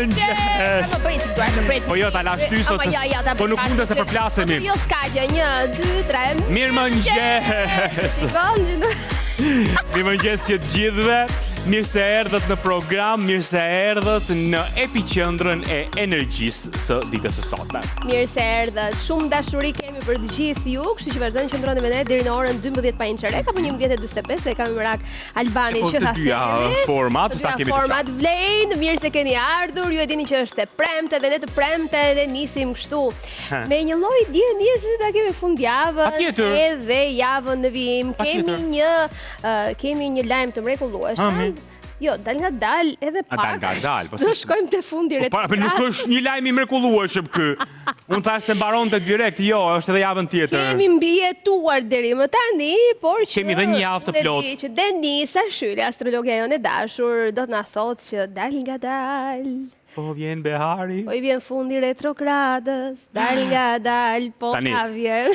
Mirëmëngjes. Po jo, ta lash ty sot. Po nuk mund të se përplasemi. Jo, s'ka gjë, 1, 2, 3. Mirëmëngjes. Mirëmëngjes që të gjithëve. Mirë se erdhët në program, mirë se erdhët në epiqendrën e energjisë së ditës së sotme. Mirë se erdhët. Shumë dashuri kemi për të gjithë ju, kështu që vazhdoni të qëndroni me ne deri në orën 12 pa inçerek apo 11:45 se kam merak Albani që ta themi. Format, ta kemi. Format vlen, mirë se keni ardhur. Ju e dini që është e premte dhe ne të premte dhe nisim kështu. Me një lloj ndjenje se ta kemi fundjavën edhe javën në vijim. Kemi një lajm të mrekullueshëm. Jo, dal nga dal edhe pak. Dal nga dal, po. Do shkojmë te fundi Po nuk është një lajm i mrekullueshëm ky. Unë thash se mbaronte direkt, jo, është edhe javën tjetër. Kemi mbijetuar deri më tani, por që kemi edhe një javë të plotë. Që Denisa Shyli, astrologja jonë e dashur, do të na thotë që dal nga dal. Po vjen behari. Po i vjen fundi retrogradës, dal nga dal, po ka vjen.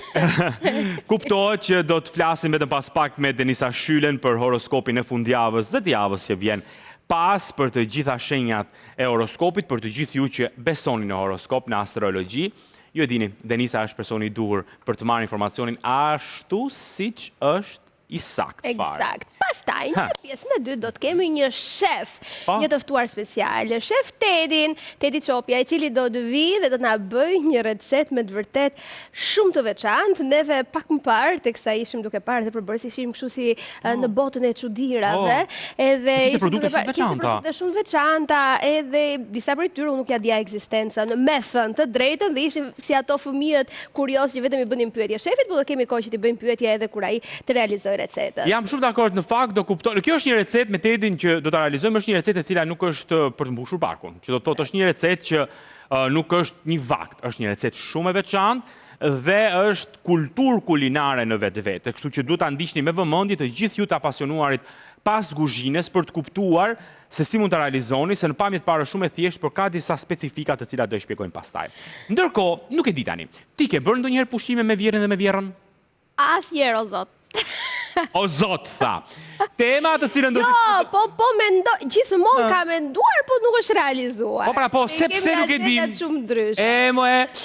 Kuptohet që do të flasim vetëm pas pak me Denisa Shylen për horoskopin e fundjavës dhe të javës që vjen pas për të gjitha shenjat e horoskopit, për të gjithë ju që besoni në horoskop, në astrologji. Ju e dini, Denisa është personi i duhur për të marrë informacionin ashtu siç është i sakt fare. Eksakt. Pastaj, në pjesën e dytë do të kemi një shef, një të ftuar special, shef Tedi Çopja, i cili do të vi dhe do të na bëjë një recetë me të vërtet shumë të veçantë. Neve pak më parë, teksa ishim duke parë dhe përbërës ishim kështu si në botën e çuditërave, edhe kishte produkte shumë veçanta, edhe disa prej tyre unë nuk ja dija ekzistencën, me thënë të drejtën, dhe ishim si ato fëmijët kurioz që vetëm i bënin pyetje shefit, por do kemi kohë që t'i bëjmë pyetje edhe kur ai të realizojë recetën. Jam shumë dakord, në fakt do kuptoj. Kjo është një recetë me Tedin që do ta realizojmë, është një recetë e cila nuk është për të mbushur barkun. Që do të thotë është një recetë që nuk është një vakt, është një recetë shumë e veçantë dhe është kulturë kulinare në vetvete. Kështu që duhet ta ndiqni me vëmendje të gjithë ju të apasionuarit pas kuzhinës për të kuptuar se si mund ta realizoni, se në pamje të parë shumë e thjeshtë, por ka disa specifika të cilat do i shpjegojmë pastaj. Ndërkohë, nuk e di tani. Ti ke bërë ndonjëherë pushime me vjerrin dhe me vjerrën? Asnjëherë, o zot. O zot, tha. Tema të cilën do të diskutojmë. Jo, po mendoj, gjithmonë ka menduar, po nuk është realizuar. Po pra, po, sepse nuk e dim. Shumë ndryshe.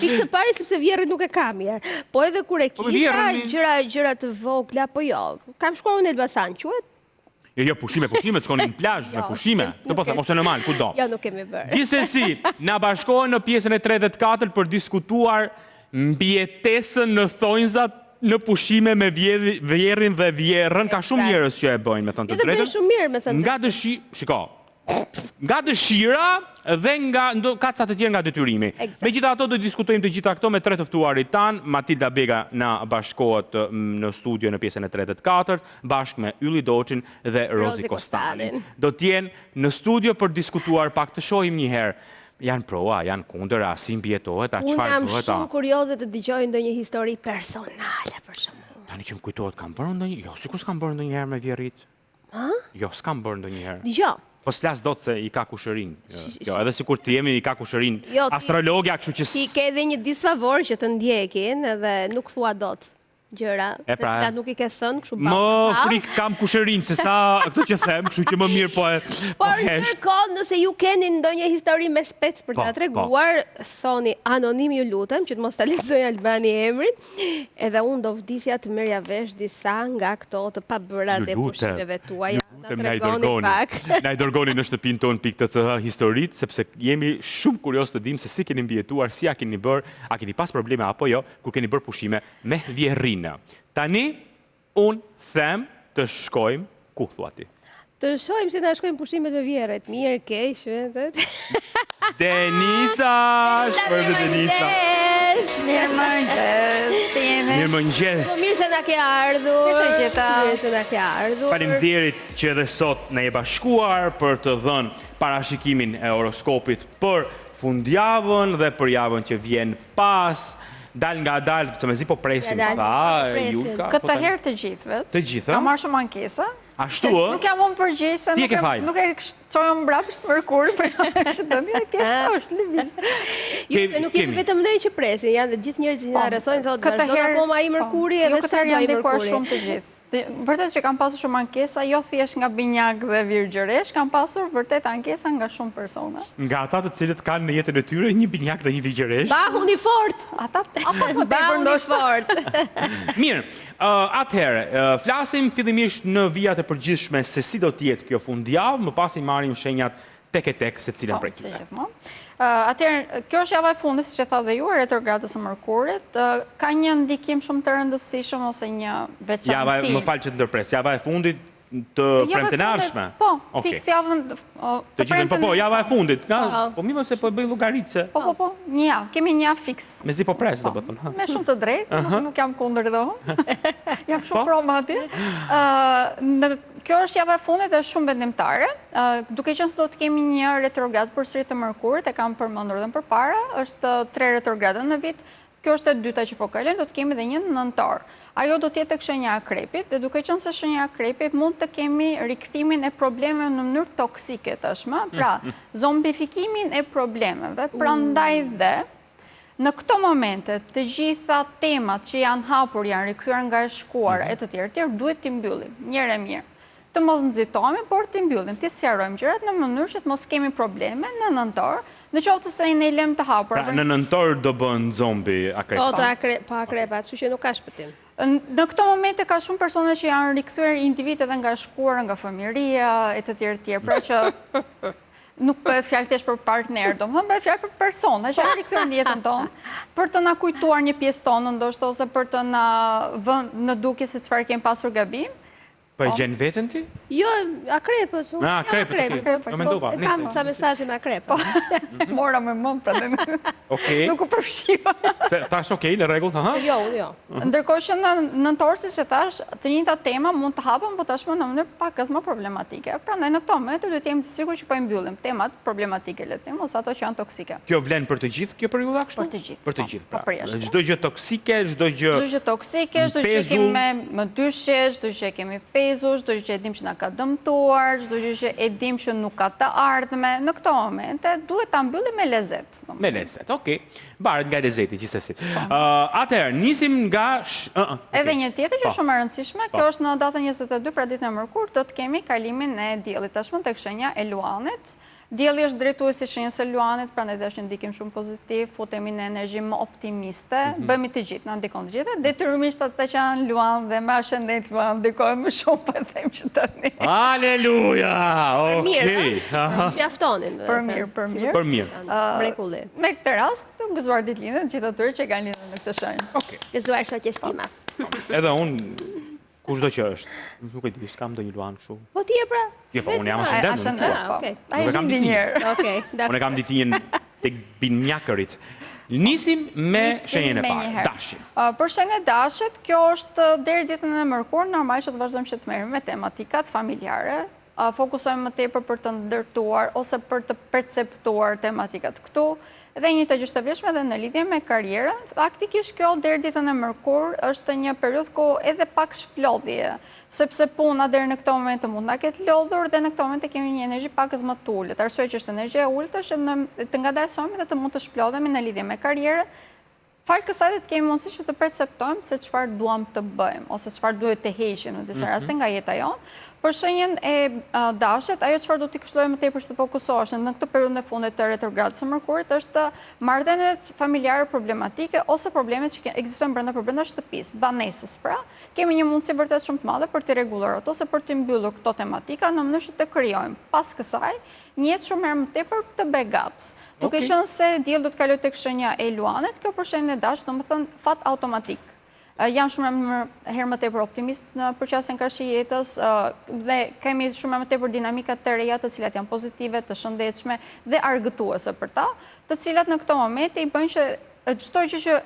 Pikë së pari sepse vjerrin nuk e kam mirë. Po edhe kur e kisha gjëra të vogla, po jo. Kam shkuar në Elbasan, quhet? Jo, pushime, të shkonin në plazh, me pushime. Të po them, ose në mal, kudo. Jo, nuk kemi bërë. Gjithsesi, na bashkohen në pjesën e 3 dhe 4 për diskutuar mbijetesën në thonjzat në pushime me vjerrin dhe vjerrën. Ka shumë njerëz që e bëjnë, me thënë të drejtën. Jo, të bëjnë shumë mirë, me thënë. Nga dëshira dhe nga kaca të tjerë nga detyrimi. Megjithatë, do të diskutojmë të gjitha këto me 3 të ftuarit tan. Matilda Bega na bashkohet në studio në pjesën e 3 dhe 4, bashkë me Ylli Doçin dhe Rozi Kostanin. Do të jenë në studio për diskutuar pak, të shohim një herë. Janë proa, janë kundër, a si mbjetohet, a qëfar bëhet. Unë jam shumë kurioze të dëgjoj ndonjë histori personale për shembull. Tani që më kujtohet, kam bërë ndonjë? Jo, sikur s'kam bërë ndonjëherë me vjerrit. Jo, s'kam bërë ndonjëherë. Dgjoj. Po s'flas dot se i ka kushërin. Jo, edhe sikur të jemi i ka kushërin. Astrologja, kështu që ti ke edhe një disfavor që të ndjekin edhe nuk thua dot gjëra, të nuk i ke thënë kështu bashkë. Më frik kam kushërinë se sa këtë që them, kështu që më mirë po hesh. Por ndërkohë, nëse ju keni ndonjë histori me spec për ta treguar, thoni anonim, ju lutem, që të mos ta lexoj Albani emrin, edhe unë do vdisja të merrja vesh disa nga këto të pabërat e pushimeve tuaja. Na i dërgoni në shtëpinë tonë @tch historitë, sepse jemi shumë kurioz të dim se si keni mbijetuar, si a keni bërë, a keni pas probleme apo jo, kur keni bërë pushime me vjerrin. Tani, unë them të shkojmë, ku thua ti? Të shojmë si të shkojmë pushimet me vjerët, mirë, keq, Denisa! Shkojmë dhe Denisa! Mirëmëngjes! Mirë se na ke ardhur! Mirë se na ke ardhur! Faleminderit që edhe sot na e bashkuar për të dhënë parashikimin e horoskopit për fundjavën dhe për javën që vjen pas. Dal nga dal, të me zi po presim. Këtë herë të gjithëve. Të gjithë? Ka marrë shumë ankesa. Ashtu, nuk jam unë përgjese, nuk e qojmë mbrapsht mërkurë, për që të një kështë është lëviz. Jo, se nuk jemi vetëm ne që presin, janë dhe gjithë njerëzit që na rrethojnë, thotë, vazhdon akoma ai mërkuri edhe këtë herë janë ndikuar shumë të gjithë. Vërtet që kam pasur shumë ankesa, jo thjesht nga binjak dhe virgjëresh, kam pasur vërtet ankesa nga shumë persona. Nga ata të cilët kanë në jetën e tyre një binjak dhe një virgjëresh. Bahuni fort! Ata më Bahuni fort! Mirë, atëherë, flasim fillimisht në vijat e përgjithshme se si do t'jetë kjo fundjavë, më pas i marrim shenjat tek e tek se cilën prej tyre. Atëherë, kjo është java e fundit, siç e tha dhe ju, e retrogradës së Mërkurit, ka një ndikim shumë të rëndësishëm ose një veçantë. Më fal që të ndërpres, java e fundit të premtenarshme. Po, fiks javën të gjithën, po, java e fundit. Po mirë se po bëj llogaritë se. Po, një javë, kemi një javë fiks. Mezi po pres, do të thonë. Me shumë të drejtë, nuk jam kundër dhomë. Jam shumë proma atje. Kjo është java e fundit dhe shumë vendimtare. Duke qenë se do të kemi një retrograd përsëri të Mërkurit, e kam përmendur edhe më përpara, është 3 retrograda në vit. Kjo është e dyta që po kalojmë, do të kemi dhe një në nëntor. Ajo do të jetë tek shenja e Akrepit, dhe duke qenë se shenja e Akrepit mund të kemi rikthimin e problemeve në mënyrë toksike tashmë, pra zombifikimin e problemeve, prandaj dhe në këto momente të gjitha temat që janë hapur, janë rikthyer nga e shkuara e të tjerë, duhet t'i mbyllim, njëherë e mirë. Të mos nxitohemi, por t'i mbyllim, t'i sqarojmë gjërat në mënyrë që të mos kemi probleme në nëntor, në qoftë se ne lëm të hapur. Pra në nëntor do bën zombi akrepa. Po akrepa, kështu që nuk ka shpëtim. Në këto momente ka shumë persona që janë rikthyer individ edhe nga shkuara, nga fëmijëria e të tjerë, pra që nuk bëhet fjalë thjesht për partner, domethënë bëhet fjalë për persona që janë rikthyer në jetën tonë, për të na kujtuar një pjesë tonë, ndoshta ose për të na vënë në dukje se çfarë kemi pasur gabim. Po e gjen veten ti? Jo, akrepët. Akrepët. Më mendova. Kam ca mesazhe me akrepë. Mora me mend pra. Okej. Nuk u përfshiva. Tash okej, në rregull, ha? Jo. Ndërkohë që në nëntor, siç e thash, të njëjta tema mund të hapen, por tashmë në mënyrë pak më problematike. Prandaj në këto momente duhet të jemi të sigurt që po i mbyllim temat problematike le të them, ose ato që janë toksike. Kjo vlen për të gjithë kjo periudha kështu? Për të gjithë. Pra, çdo gjë toksike, çdo gjë toksike, çdo gjë që kemi më dyshje, çdo gjë që kemi çdo gjë që e dim që na ka dëmtuar, çdo gjë që e dim që nuk ka të ardhme, në këto momente duhet ta mbyllim me lezet. Me lezet, okej. Varet nga lezeti gjithsesi. Atëherë, nisim nga edhe një tjetër që shumë e rëndësishme, kjo është në datën 22, pra ditën e Mërkurit, do të kemi kalimin e diellit tashmë tek shenja e Luanit. Dielli është drejtuesi shenjës së Luanit, prandaj është një ndikim shumë pozitiv, futemi në energji më optimiste, bëhemi të gjithë, na ndikon të gjithë. Detyrimisht ata që janë Luan dhe me ascendent Luan ndikojnë më shumë, po them që tani. Aleluja! Okej. Mjaftonin. Për mirë. Mrekulli. Me këtë rast, të gëzuar ditëlindjen të gjithë atyre që kanë lindur në këtë shenjë. Okej. Gëzuar shoqes tima. Edhe unë kushdo që është. Nuk e di, s'kam ndonjë Luan kështu. Po ti e pra? Jo, po unë jam ascendent. Okej. Ai lindi një herë. Okej, dakor. Unë kam ditëlindjen tek binjakërit. Nisim me shenjën e parë, dashin. Për shenjën e dashit, kjo është deri ditën e Mërkurit, normal që të vazhdojmë që të merrem me tematikat familjare, fokusojmë më tepër për të ndërtuar ose për të perceptuar tematikat këtu, dhe një të gjithëvlefshme dhe në lidhje me karierën. Faktikisht kjo deri ditën e Mërkur është një periudhë ku edhe pak shplodhje, sepse puna deri në këtë moment mund na ketë lodhur dhe në këtë moment kemi një energji pakës më të ulët. Arsye që është energjia e ulët është të ngadalësohemi dhe të mund të shplodhemi në lidhje me karierën. Falë kësaj dhe të kemi mundësi që të perceptojmë se çfarë duam të bëjmë, ose çfarë duhet të heqim në disa raste nga jeta jonë. Për shenjën e dashit, ajo çfarë do t'i kushtojë më tepër që të fokusohesh në këtë periudhë e fundit të retrogradës së Mërkurit është marrëdhëniet familjare problematike ose problemet që ekzistojnë brenda shtëpisë, banesës pra. Kemi një mundësi vërtet shumë të madhe për t'i rregulluar ato ose për t'i mbyllur këto tematika në mënyrë që të krijojmë pas kësaj një jetë shumë herë më tepër të begat. Duke qenë se dielli do të kalojë tek shenja e Luanit, kjo për shenjën e dashit domethënë fat automatik. Jam shumë herë më tepër optimist në përqasjen karshi jetës dhe kemi shumë më tepër dinamika të reja të cilat janë pozitive, të shëndetshme dhe argëtuese për ta, të cilat në këto momente i bëjnë që çdo gjë që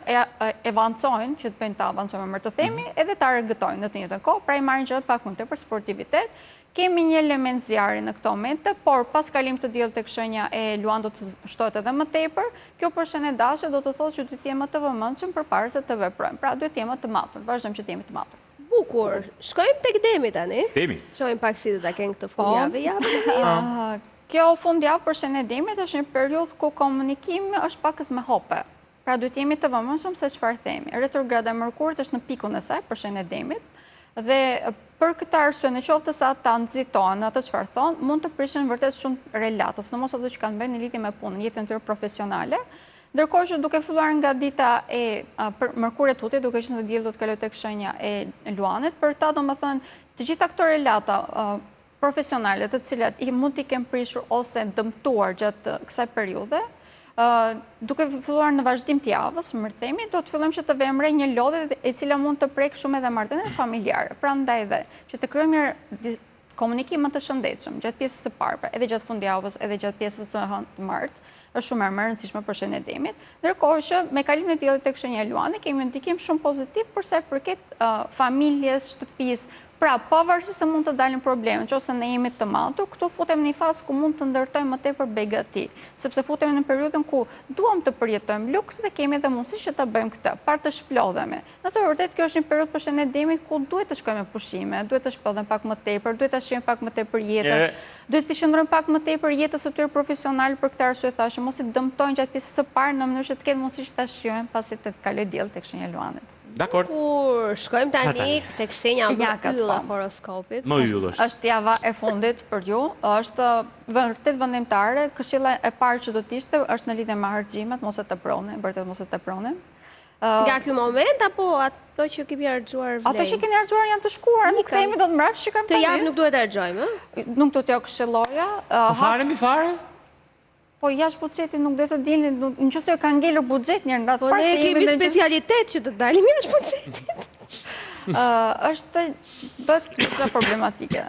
avancojnë, që të bëjnë ta avancojnë më të themi, edhe ta argëtojnë në të njëjtën kohë, pra i marrin gjërat pak më tepër sportivitet. Kemi një element zjarri në këto momente, por pas kalim të diellit tek shenja e Luan do të shtohet edhe më tepër. Kjo për shenjën e dashit do të thotë që duhet të jemi të vëmendshëm përpara se të veprojmë. Pra duhet të jemi të matur, vazhdojmë që të jemi të matur. Bukur. Shkojmë tek Demi tani. Demi. Shohim pak si do ta kenë këtë fundjavë, javën e mirë. Kjo fundjavë për shenjën e Demit është një periudhë ku komunikimi është pakës me hope. Pra duhet të jemi të vëmendshëm se çfarë themi. Retrograda e Mërkurit është në pikun e saj për shenjën e Demit. Dhe për këtë arsye, në qoftë se ata nxitojnë atë çfarë thonë, mund të prishin vërtet shumë relatës, në mos ato që kanë bërë në lidhje me punën, jetën e tyre profesionale. Ndërkohë që duke filluar nga dita e mërkurit tuti, duke qenë se dielli do të kalojë tek shenja e luanit, për ta domethënë të gjitha këto relata profesionale, të cilat i mund t'i kemë prishur ose dëmtuar gjatë kësaj periudhe, duke filluar në vazhdim të javës, themi, do të fillojmë që të vëmrej një lodhje e cila mund të prek shumë edhe marrëdhëniet familjare. Prandaj dhe që të krijojmë një komunikim më të shëndetshëm gjatë pjesës së parë, edhe gjatë fundjavës, edhe gjatë pjesës së martë, është shumë e rëndësishme për shenjën e demit. Ndërkohë që me kalimin e diellit tek shenja e luanit kemi ndikim shumë pozitiv për sa i përket familjes, shtëpisë. Pra, pavarësisht se mund të dalin probleme, nëse ne jemi të matur, këtu futemi në një fazë ku mund të ndërtojmë më tepër begati, sepse futemi në periudhën ku duam të përjetojmë luks dhe kemi edhe mundësi që ta bëjmë këtë, par të shplodhemi. Në të vërtetë kjo është një periudhë për shenjën e demit ku duhet të shkojmë me pushime, duhet të shplodhemi pak më tepër, duhet ta shijojmë pak më tepër jetën, duhet të qëndrojmë pak më tepër jetës së tyre profesionale për këtë arsye thashë, mos i dëmtojnë gjatë pjesës së parë në mënyrë që të ketë mundësi që ta shijojmë pasi të kalojë dielli tek shenja e luanit. Dakor. Kur shkojmë tani tek shenja më yll e horoskopit. Më yll është. Është java e fundit për ju, është vërtet vendimtare, këshilla e parë që do të ishte është në lidhje me harxhimet, mos e teproni, vërtet mos e teproni. Nga ky moment apo ato që kemi harxuar vlerë? Ato që keni harxuar janë të shkuara, nuk themi do të mbrapsht shikojmë. Të javë nuk duhet të harxojmë, ë? Nuk do t'ja këshilloja. Mi fare? Po jashtë buxhetit nuk do të dilni, nëse ka ngelur buxhet një ndatë. Po ne kemi specialitet që të dalim jashtë buxhetit. Është bëhet goxha problematike.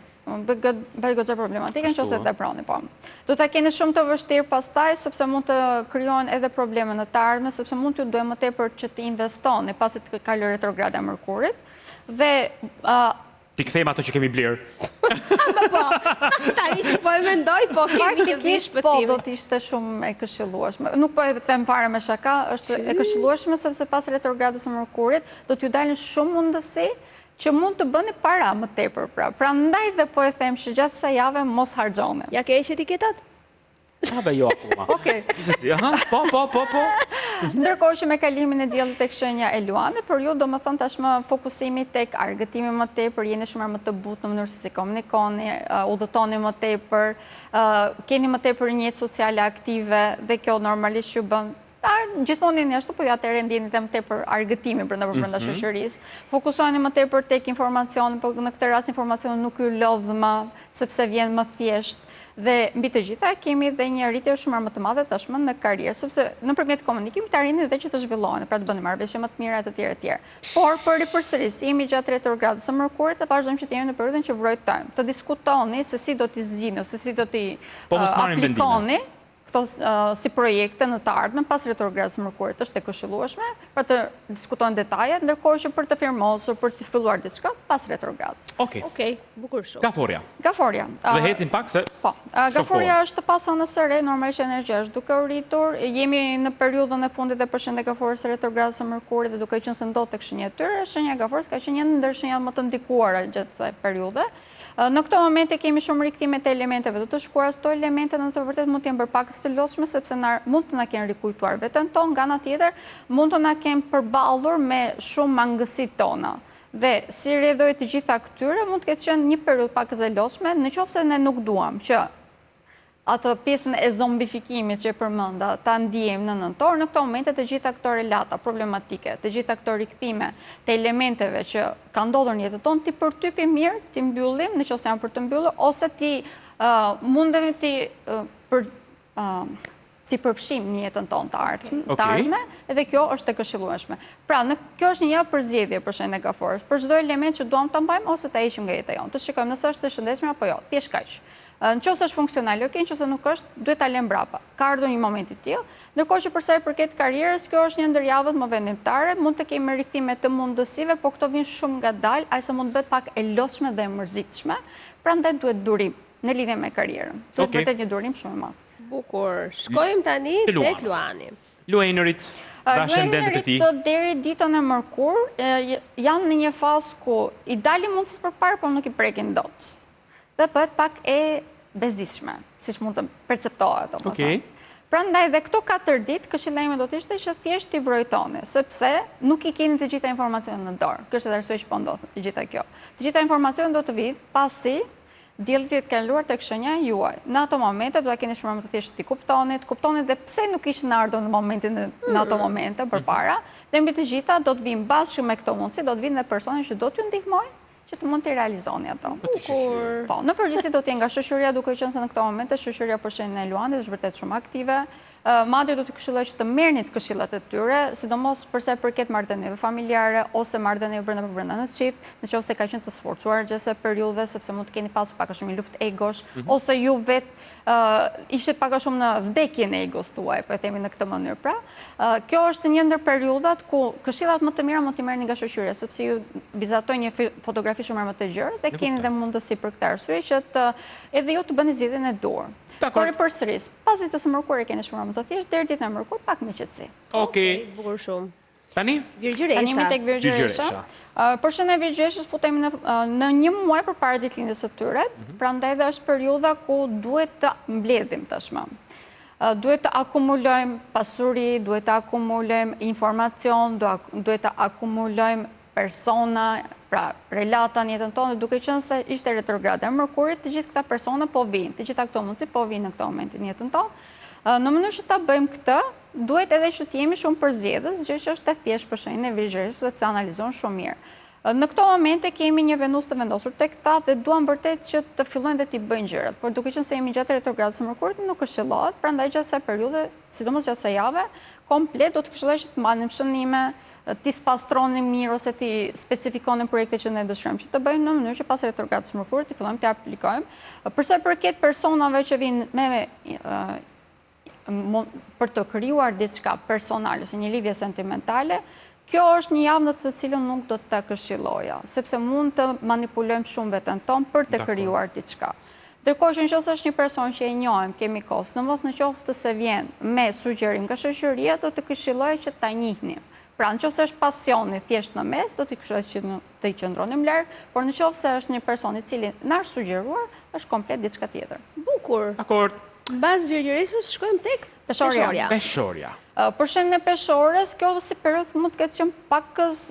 Bëhet goxha problematike nëse teproni, po. Do ta keni shumë të vështirë pastaj sepse mund të krijohen edhe probleme në të ardhmen, sepse mund t'ju duhet më tepër që të investoni pasi të kalojë retrograda e Mërkurit. Dhe ti kthejmë ato që kemi blerë. Po, tani që po e mendoj, po kemi një vish shpëtim. Po, do t'ishte shumë e këshillueshme. Nuk po e them fare me shaka, është e këshillueshme sepse pas retrogradës së Mërkurit do t'ju dalin shumë mundësi që mund të bëni para më tepër pra. Prandaj dhe po e them që gjatë kësaj jave mos harxoni. Ja ke etiketat? Be jo akoma. Okej. Po. Ndërkohë që me kalimin e diellit tek shenja e luanit, për ju do më thënë tashmë fokusimi tek argëtimi më tepër, jeni shumë më të butë në mënyrë se si komunikoni, udhëtoni më tepër, keni më tepër një jetë sociale aktive dhe kjo normalisht ju bën gjithmonë jeni ashtu, po ju atëherë ndjeni më tepër argëtimi brenda shoqërisë. Fokusoni më tepër tek informacioni, po në këtë rast informacioni nuk ju lodh më sepse vjen më thjesht. Dhe mbi të gjitha kemi dhe një rritje shumë më të madhe tashmë në karrierë, sepse nëpërmjet komunikimit arrini edhe që të zhvilloheni, pra të bëni marrëveshje më të mira e të tjera. Por për ripërsërisje jemi gjatë retrogradës së Mërkurit të vazhdojmë që të jemi në periudhën që vërtetojmë, të diskutoni se si do t'i zgjidhni ose si do t'i aplikoni si projekte në të ardhmen pas retrogradës së Mërkurit. Është e këshillueshme për të diskutojnë detajet, ndërkohë që për të firmosur, për të filluar diçka pas retrogradës. Okej, bukur shumë. Gaforia. Dhe hecim pak se po. Gaforia është pas anës së re, normalisht energjia është duke u rritur. Jemi në periudhën e fundit e përshëndetje gaforës së retrogradës së Mërkurit dhe duke qenë se ndodh tek shenja e tyre, shenja e gaforës ka qenë një ndër shenjat më të ndikuara gjatë kësaj periudhe. Në këto momente kemi shumë rikthime të elementeve të shkuara, këto elemente në të vërtetë mund të jenë bërë pak të lodhshme sepse mund të na kenë rikujtuar veten tonë, nga ana tjetër mund të na kenë përballur me shumë mangësitë tona. Dhe si rrjedhoi të gjitha këtyre mund të ketë qenë një periudhë pak e lodhshme, nëse ne nuk duam që atë pjesën e zombifikimit që e përmenda, ta ndjejmë në nëntor, në këto momente të gjitha këto relata problematike, të gjitha këto rikthime të elementeve që ka ndodhur në jetën tonë, ti përtypi mirë, ti mbyllim, nëse janë për të mbyllur, ose ti mundemi ti përfshim një jetën tonë të ardhme, edhe kjo është e këshillueshme. Pra, kjo është një javë për zgjedhje për shenjën e gaforës, për çdo element që duam ta mbajmë ose ta heqim nga jeta jonë. Të shikojmë nëse është e shëndetshme apo jo, thjesht kaq. Nëse është funksional, okay, nëse nuk është, duhet ta lëm mbrapa. Ka ardhur një moment i tillë, ndërkohë që për sa i përket karrierës, kjo është një ndër javët më vendimtare, mund të kemi rikthime të mundësive, por këto vijnë shumë ngadalë, ajse mund të bëhet pak e lodhshme dhe e mërzitshme, prandaj duhet durim në lidhje me karrierën. Duhet vërtet një durim shumë i madh. Bukur. Shkojmë tani tek Luani. Luanërit, ascendentet e tij. Deri ditën e Mërkur janë në një fazë ku i dalin mundësit përpara, por nuk i prekin dot. Dhe bëhet pak e bezdisshme, siç mund të perceptohet. Prandaj dhe këto 4 ditë këshillimi do të ishte që thjesht t'i vrojtoni, sepse nuk i keni të gjitha informacionet në dorë. Kjo është edhe arsye që po ndodh të gjitha kjo. Të gjitha informacionet do të vinë pasi dielli të kaluar tek shenja juaj. Në ato momente do ta keni shumë më të thjeshtë ti kuptoni dhe pse nuk ishin ardhur në ato momente përpara, dhe mbi të gjitha do të vinë bashkë me këto mundësi, do të vinë dhe persone që do t'ju ndihmojnë që të mund të realizoni ato. Po, në përgjithësi do t'jenë nga shoqëria, duke qenë se në këto momente shoqëria për shenjën e Luanit është vërtet shumë aktive. Madje do të këshilloj që të merrni të këshillat e tyre, sidomos përsa i përket marrëdhënieve familjare ose marrëdhënieve brenda në çift, nëse ka qenë të sforcuar gjatë periudhave, sepse mund të keni pasur pak a shumë luftë egosh, ose ju vetë ishit pak a shumë në vdekjen e egos tuaj, po e themi në këtë mënyrë. Pra, kjo është një ndër periudhat ku këshillat më të mira mund t'i merrni nga shoqëria, sepse ju vizatojnë një fotografi shumë më të gjerë dhe keni dhe mundësi për këtë arsye që edhe ju të bëni zgjedhjen e duhur. Por përsëris, pasi të së mërkur e keni shumë më të thjeshtë, deri ditën e mërkur pak me qetësi. Okej. Bukur shumë. Tani? Virgjëresha. Tani mi tek Virgjëresha. Për shëndet e Virgjëreshës futemi në një muaj përpara ditëlindjes së tyre, prandaj dhe është periudha ku duhet të mbledhim tashmë. Duhet të akumulojmë pasuri, duhet të akumulojmë informacion, duhet të akumulojmë persona, pra relata në jetën tonë, duke qenë se ishte retrograde e Mërkurit, të gjithë këta persona po vinë, të gjitha këto mundësi po vinë në këto momentin në jetën tonë. Në mënyrë që ta bëjmë këtë, duhet edhe që të jemi shumë përzgjedhës, gjë që është e thjeshtë për shenjën e Virgjëresës, sepse analizon shumë mirë. Në këto momente kemi një Venus të vendosur tek ta dhe duam vërtet që të fillojnë dhe t'i bëjnë gjërat, por duke qenë se jemi gjatë retrogradës së Mërkurit nuk këshillohet, prandaj gjatë kësaj periudhe, sidomos gjatë kësaj jave, komplet do të këshilloj që të marrim shënime, ti spastroni mirë ose ti specifikoni projekte që ne dëshirojmë që të bëjmë në mënyrë që pas retrogradës së Mërkurit të fillojmë të aplikojmë. Përsa përket personave që vinë për të krijuar diçka personale ose një lidhje sentimentale, kjo është një javë në të cilën nuk do të këshilloja, sepse mund të manipulojmë shumë veten tonë për të krijuar diçka. Ndërkohë që nëse është një person që e njohim, kemi kohë, në qoftë se vjen me sugjerim nga shoqëria, do të këshilloj që ta njihnim. Pra, nëse është pasioni thjesht në mes, do t'i këshilloj që të i qëndronim larg, por nëse është një person i cili na është sugjeruar, është komplet diçka tjetër. Bukur. Dakor. Mbas Virgjëresës shkojmë tek Peshorja. Peshorja. Për shenjën e Peshorës, kjo si periudhë mund të ketë qenë pakës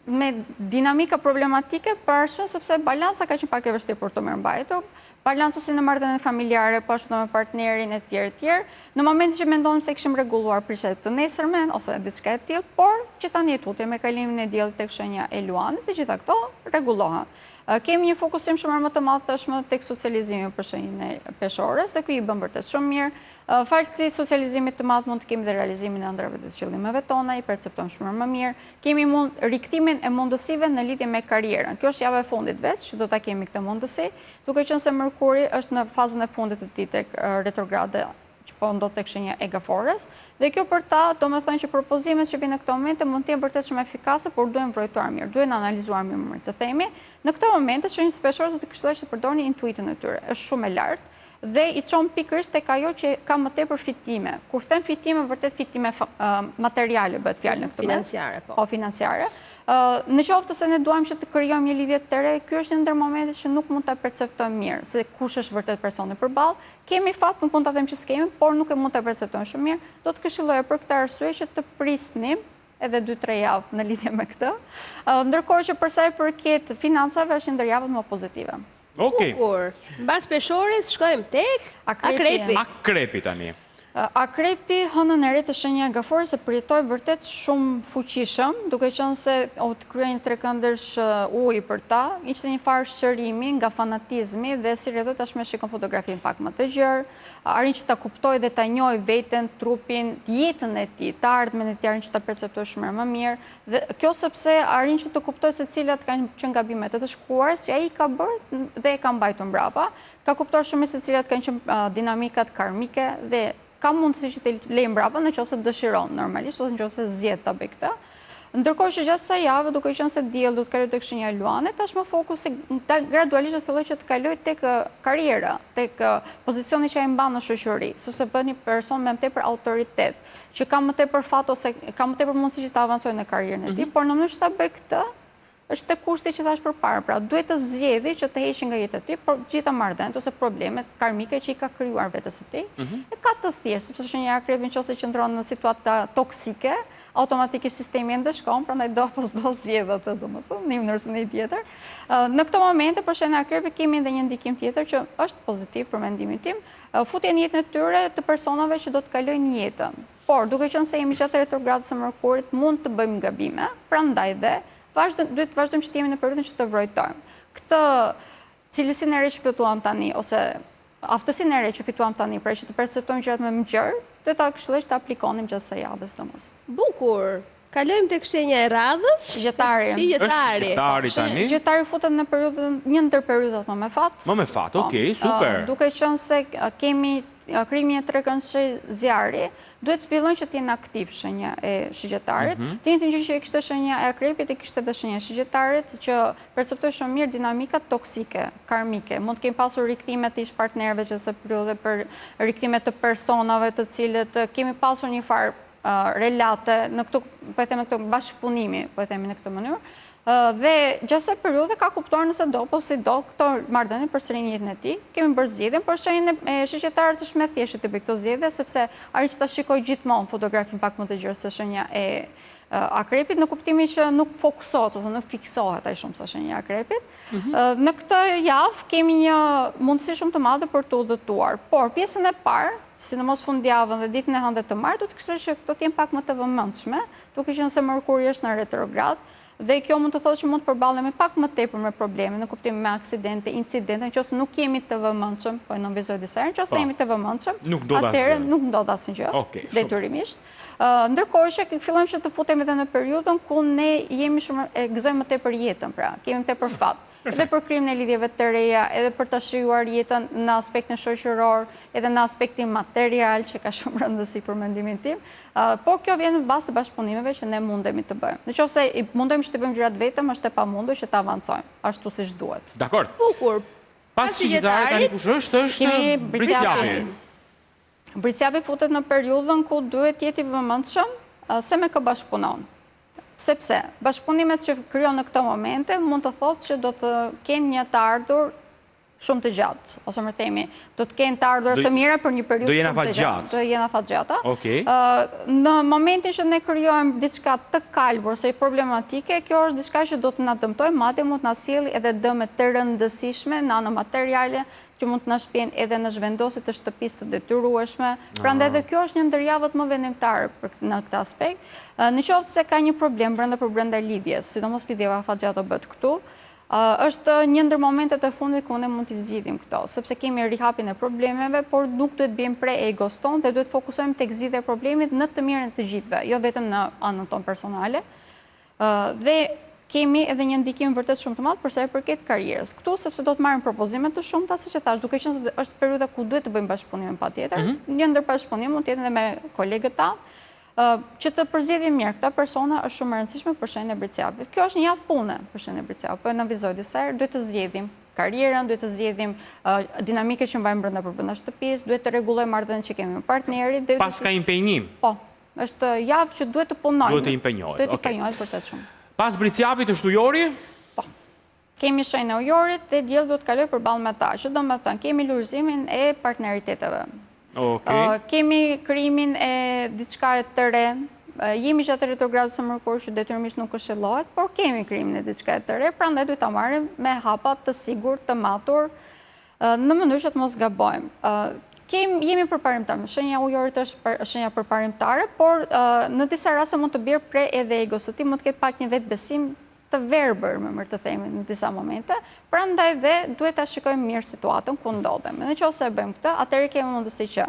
me dinamika problematike, për arsye sepse balanca ka qenë pak e vështirë për të mirëmbajtur. Balanca si në marrëdhënie familjare, po ashtu me partnerin e tjerë. Në momentin që mendonim se kishim rregulluar prishet të nesërmen ose diçka e tillë, por që tani tutje me kalimin e diellit tek shenja e Luanit, të gjitha këto rregullohen. Kemi një fokusim shumë më të madh tashmë tek socializimi për shenjën e Peshorës, dhe ky i bën vërtet shumë mirë. Falë socializimit të madh mund të kemi dhe realizimin e ëndrave dhe qëllimeve tona, i perceptojmë shumë më mirë. Kemi rikthimin e mundësive në lidhje me karrierën. Kjo është java e fundit veç që do ta kemi këtë mundësi, duke qenë se Mërkuri është në fazën e fundit të tij tek retrograde që po ndodh tek shenja e Gafores, dhe kjo për ta do të thonë që propozimet që vinë në këto momente mund të jenë vërtet shumë efikase, por duhen vrojtuar mirë, duhen analizuar mirë të themi. Në këto momente shenjës së Peshorës do të këshilloj që të përdorni intuitën e tyre, është shumë e lartë dhe i çon pikërisht tek ajo që ka më tepër fitime. Kur them fitime, vërtet fitime materiale bëhet fjalë në këtë moment. Financiare, po. Po, financiare. Në qoftë se ne duam që të krijojmë një lidhje të re, ky është një ndër momentet që nuk mund ta perceptojmë mirë, se kush është vërtet personi përballë. Kemi fat, nuk mund ta them që s'kemi, por nuk e mund ta perceptojmë shumë mirë. Do të këshilloja për këtë arsye që të prisnim edhe 2-3 javë në lidhje me këtë. Ndërkohë që përsa i përket financave është një ndër javët më pozitive. Okej. Bukur. Mbas Peshorës shkojmë tek Akrepi. Akrepi tani. Akrepi hënën e re të shenja e Gaforës e përjetoi vërtet shumë fuqishëm, duke qenë se të kryej një trekëndërsh ujë për ta, ishte një farë shërimi nga fanatizmi dhe si rreth tashmë shikon fotografin pak më të gjerë, arrin që ta kuptoj dhe ta njohë veten, trupin, jetën e tij, të ardhmen e tij, arrin që ta perceptoj shumë më mirë, dhe kjo sepse arrin që të kuptoj se cilat kanë qenë gabimet e të shkuarës që ai ka bërë dhe e ka mbajtur mbrapa, ka kuptuar shumë se cilat kanë qenë dinamikat karmike dhe ka mundësi që të lejë mbrapa nëse dëshiron normalisht ose nëse zgjedh ta bëj këtë. Ndërkohë që gjatë kësaj jave, duke qenë se dielli do të kalojë tek shenja e Luanit, tashmë fokusi gradualisht do të fillojë që të kalojë tek karriera, tek pozicioni që ai mban në shoqëri, sepse bën një person me më tepër autoritet, që ka më tepër fat ose ka më tepër mundësi që të avancojë në karrierën e tij, por në mënyrë që ta bëj këtë, është te kushti që thash përpara, pra duhet të zgjedhë që të heqë nga jeta e tij, por gjitha marrëdhëniet ose problemet karmike që i ka krijuar vetes së tij, e ka të thjeshtë, sepse shenja e akrepit nëse qëndron në situata toksike, automatikisht sistemi ndeshkon, prandaj do apo s'do zgjedh atë, domethënë, në mënyrë ose në tjetër. Në këto momente për shenja e akrepit kemi edhe një ndikim tjetër që është pozitiv për mendimin tim, futje në jetën e tyre të personave që do të kalojnë jetën. Por duke qenë se jemi gjatë retrogradës së Mërkurit, mund të bëjmë gabime, prandaj dhe duhet të vazhdojmë që të jemi në periudhën që të vrojtojmë. Këtë cilësinë e re që fituam tani, ose aftësinë e re që fituam tani, pra që të perceptojmë gjërat me mëngjer, do ta këshilloj të aplikonim gjatë së javës domos. Bukur. Kalojmë tek shenja e radhës. Shigjetari. Shigjetari tani. Shigjetari futet në periudhën, një ndër periudhat më me fat. Më me fat, okay, super. Duke qenë se kemi krimin e tregënshit zjarri, duhet të fillojnë që të jenë aktiv shenja e shigjetarit. Të njëjtën gjë që kishte shenja e akrepit e kishte edhe shenja e shigjetarit, që perceptoj shumë mirë dinamikat toksike, karmike. Mund të kemi pasur rikthime të ish partnerëve që se periudhe për rikthime të personave të cilët kemi pasur një farë relate në këtu, po e them në këtë bashkëpunimi, po e themi në këtë mënyrë. Dhe gjasë periudhe ka kuptuar nëse do, po si do, këto marrëdhënie përsërin jetën e tij. Kemi bërë zgjedhjen, por shenjën e shigjetarit është më thjeshtë të bëj këto zgjedhje, sepse arrin që ta shikoj gjithmonë fotografin pak më të gjerë se shenja e akrepit, në kuptimin që nuk fokusohet ose nuk fiksohet ai shumë sa shenja e akrepit. Në këtë javë kemi një mundësi shumë të madhe për të udhëtuar, por pjesën e parë, sidomos fundjavën dhe ditën e hënë të martë, do të këshilloj që këto të jenë pak më të vëmendshme, duke qenë se Mërkuri është në retrograd, dhe kjo mund të thotë që mund të përballemi pak më tepër me probleme, në kuptim me aksidente, incidente, nëse nuk jemi të vëmendshëm, po e nënvizoj disa herë, nëse jemi të vëmendshëm, atëherë nuk ndodh asnjë gjë, detyrimisht. Ndërkohë që fillojmë që të futemi edhe në periudhën ku ne jemi shumë e gëzojmë më tepër jetën, pra, kemi më tepër fat. Edhe për krimin e lidhjeve të reja, edhe për të shijuar jetën në aspektin shoqëror, edhe në aspektin material, që ka shumë rëndësi për mendimin tim, por kjo vjen në bazë të bashkëpunimeve që ne mundemi të bëjmë. Nëse mundemi që të bëjmë gjërat vetëm, është e pamundur që të avancojmë, ashtu siç duhet. Dakor. Bukur. Pas shigjetarit tani kush është Bricjapi. Bricjapi futet në periudhën ku duhet jeti vëmendshëm se me kë bashkëpunon. Sepse bashkëpunimet që krijon në këto momente mund të thotë që do të kenë një të ardhur shumë të gjatë, ose më themi, do të kenë të ardhur të mira për një periudhë shumë të gjatë. Do jenë afatgjata. Në momentin që ne krijojmë diçka të kalbur ose problematike, kjo është diçka që do të na dëmtojë, madje mund të na sjellë edhe dëme të rëndësishme në anë materiale, që mund të na shpjen edhe në zhvendosje të shtëpisë të detyrueshme. Prandaj edhe kjo është një ndër javët më vendimtare në këtë aspekt. Nëse se ka një problem brenda lidhjes, sidomos lidhjeva afatgjata bëhet këtu, është një ndër momentet e fundit ku ne mund t'i zgjidhim këto, sepse kemi rihapin e problemeve, por nuk duhet bëjmë pre egos tonë dhe duhet fokusohemi tek zgjidhja e problemit në të mirën të gjithëve, jo vetëm në anën tonë personale. Dhe kemi edhe një ndikim vërtet shumë të madh për sa i përket karrierës. Këtu sepse do të marrim propozime të shumta, siç e thash, duke qenë se është periudha ku duhet të bëjmë bashkëpunime patjetër. Një ndër bashkëpunime mund të jetë edhe me kolegët tanë, që të përzgjedhim mirë këta persona është shumë e rëndësishme për shenjën e Bricjapit. Kjo është një javë pune për shenjën e Bricjapit, po e nënvizoj disa herë, duhet të zgjedhim karrierën, duhet të zgjedhim dinamikën që mbajmë brenda shtëpisë, duhet të rregullojmë marrëdhëniet që kemi me partnerin. Pas ka impenjim. Po, është javë që duhet të punojmë. Duhet të impenjohet. Duhet të impenjohet vërtet shumë. Pas Bricjapit është Ujori? Po. Kemi shenjën e Ujorit dhe dielli do të kalojë përballë me ta, që do të thënë kemi lulëzimin e partneriteteve. Kemi krimin e diçka të re, jemi gjatë retrogradës së Mërkurit që detyrimisht nuk këshillohet, por kemi krimin e diçka të re, prandaj duhet ta marrim me hapa të sigurt, të matur, në mënyrë që të mos gabojmë. Jemi përparimtar, shenja e Ujorit është shenja përparimtare, por në disa raste mund të bjerë pre edhe egos së tij, mund të ketë pak një vetbesim të verbër, me mërë të themi, në disa momente, prandaj dhe duhet ta shikojmë mirë situatën ku ndodhemi. Nëse e bëjmë këtë, atëherë kemi mundësi që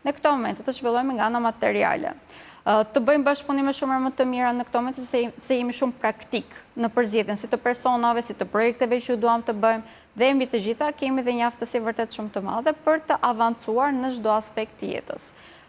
në këto momente të zhvillojmë nga ana materiale, të bëjmë bashkëpunime shumë më të mira në këto momente se jemi shumë praktik në përzgjedhjen si të personave, si të projekteve që duam të bëjmë, dhe mbi të gjitha kemi dhe një aftësi vërtet shumë të madhe për të avancuar në çdo aspekt të jetës.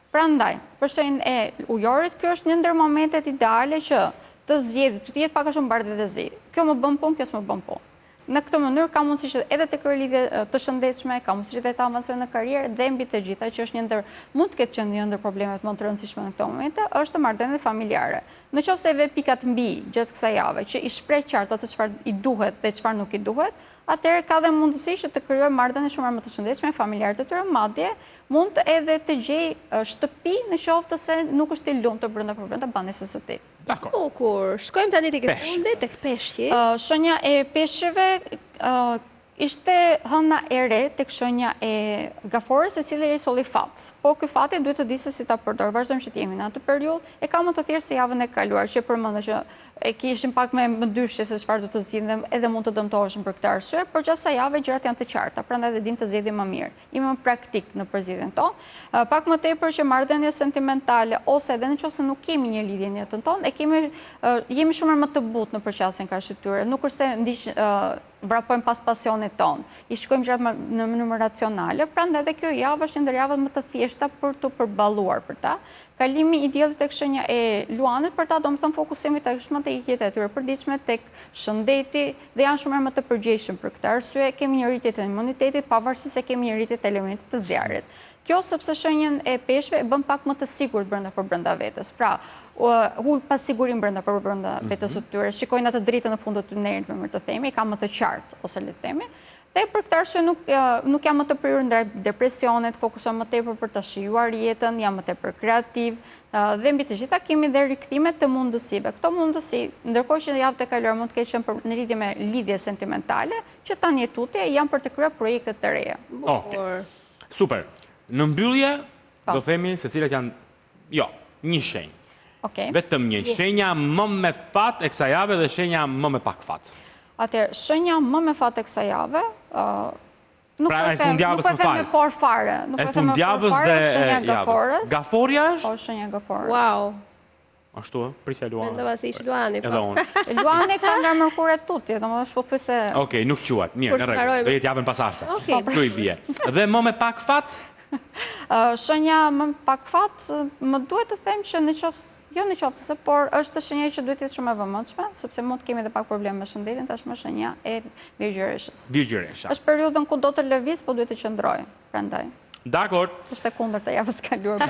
Prandaj, për shenjën e Ujorit, kjo është një ndër momentet ideale që të zgjedhë, të jetë pak a shumë bardhë dhe zi. Kjo më bën punë, kjo s'më bën punë. në këtë mënyrë ka mundësi që edhe të kryer lidhje të shëndetshme, ka mundësi që të avancojë në karrierë dhe mbi të gjitha që është mund të ketë qenë një ndër problemet më të rëndësishme në këto momente, është marrëdhëniet familjare. Nëse ve pikat mbi gjatë kësaj jave që i shpreh qartë atë çfarë i duhet dhe çfarë nuk i duhet, atëherë ka dhe mundësi që të krijojë marrëdhënie shumë më të shëndetshme familjarët e tyre, madje mund edhe të gjej shtëpi në qoftë se nuk është i lumtur brenda banesës së tij. Dakor. Bukur. Shkojmë tani tek fundi, tek peshqi. Shenja e peshqeve ishte hëna e re tek shenja e gaforës, e cila i solli fat. Po ky fati duhet të di se si ta përdor. Vazhdojmë që të jemi në atë periudhë, e ka më të thjeshtë se javën e kaluar, që përmendë që e kishim pak me dyshje se çfarë do të zgjidhim edhe mund të dëmtoheshim për këtë arsye, por gjatë asaj jave gjërat janë të qarta, prandaj edhe dim të zgjedhim më mirë. Jemi më praktik në përzgjedhjen tonë. Pak më tepër që marrëdhënie sentimentale ose edhe nëse nuk kemi një lidhje në jetën tonë, jemi shumë më të butë në përqasjen kaq tyre. Nuk është se vrapojmë pas pasionit tonë, i shkojmë gjërat në mënyrë racionale, prandaj edhe kjo javë është ndër javët më të thjeshta për të përballuar për ta. Kalimi i diellit tek shenja e luanit për ta, domethënë fokusimi tashmë te jetët e tyre përditshme, tek shëndeti dhe janë shumë më të përgjegjshëm për këtë arsye. Kemi një rritje të imunitetit pavarësisht se kemi një rritje të elementit të zjarrit. Kjo sepse shenjën e peshqve e bën pak më të sigurt brenda vetes. Pra, hul pasigurim brenda vetes së tyre, shikojnë atë dritën në fund të tunelit, më të themi, ka më të qartë ose le të themi. Dhe për këtë arsye nuk jam më të prirur ndaj depresionit, fokusohem më tepër për të shijuar jetën, jam më tepër kreativ, dhe mbi të gjitha kemi dhe rikthime të mundësive. Këto mundësi, ndërkohë që javët e kaluara mund të ketë qenë në lidhje me lidhje sentimentale, që tani tutje janë për të krijuar projekte të reja. Okej. Super. Në mbyllje, do themi se cilat janë, një shenjë. Vetëm një. Shenja më me fat e kësaj jave dhe shenja më me pak fat. Atëherë, shenja më me fat e kësaj jave, nuk Pra, po e fundjavës më them fal. me por fare. E fundjavës dhe shenja javës. gaforës. Gaforja është? Po, shenja gaforës. Wow. Ashtu, prisja Luani. Mendova se ish Luani. Edhe unë. Luani ka nga mërkure tutje, domethënë shpothuese. Okej, nuk quhet. Mirë, në rregull. Do jetë javën pasardhëse. Okej. Ktu i bie. Dhe më me pak fat? Shenja më pak fat, më duhet të them që jo në qoftë, por është shenja që duhet të jetë shumë e vëmendshme, sepse mund të kemi edhe pak probleme me shëndetin, tashmë shenja e Virgjëreshës. Virgjëresha. Është periudhën ku do të lëviz, po duhet të qëndroj, prandaj. Dakor. Është e kundërt të javës kaluar.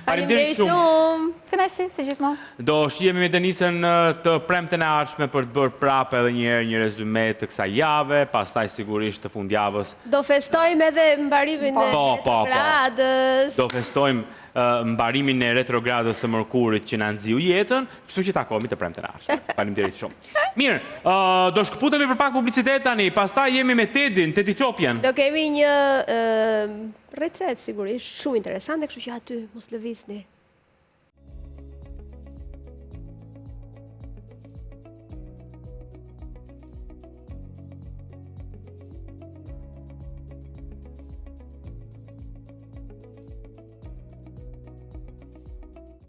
Faleminderit shumë. Kënaqësi, si gjithmonë. Do shihemi me Denisën të premten e ardhshme për të bërë prapë edhe një herë një rezume të kësaj jave, pastaj sigurisht të fundjavës. Do festojmë edhe mbarimin e retrogradës. Do festojmë mbarimin e retrogradës së Mërkurit që na nxiu jetën, kështu që takohemi të premten e ardhshme. Faleminderit shumë. Mirë, do shkëputemi për pak publicitet tani, pastaj jemi me Tedin, Tedi Çopjen. Do kemi një recetë sigurisht shumë interesante, kështu që aty mos lëvizni.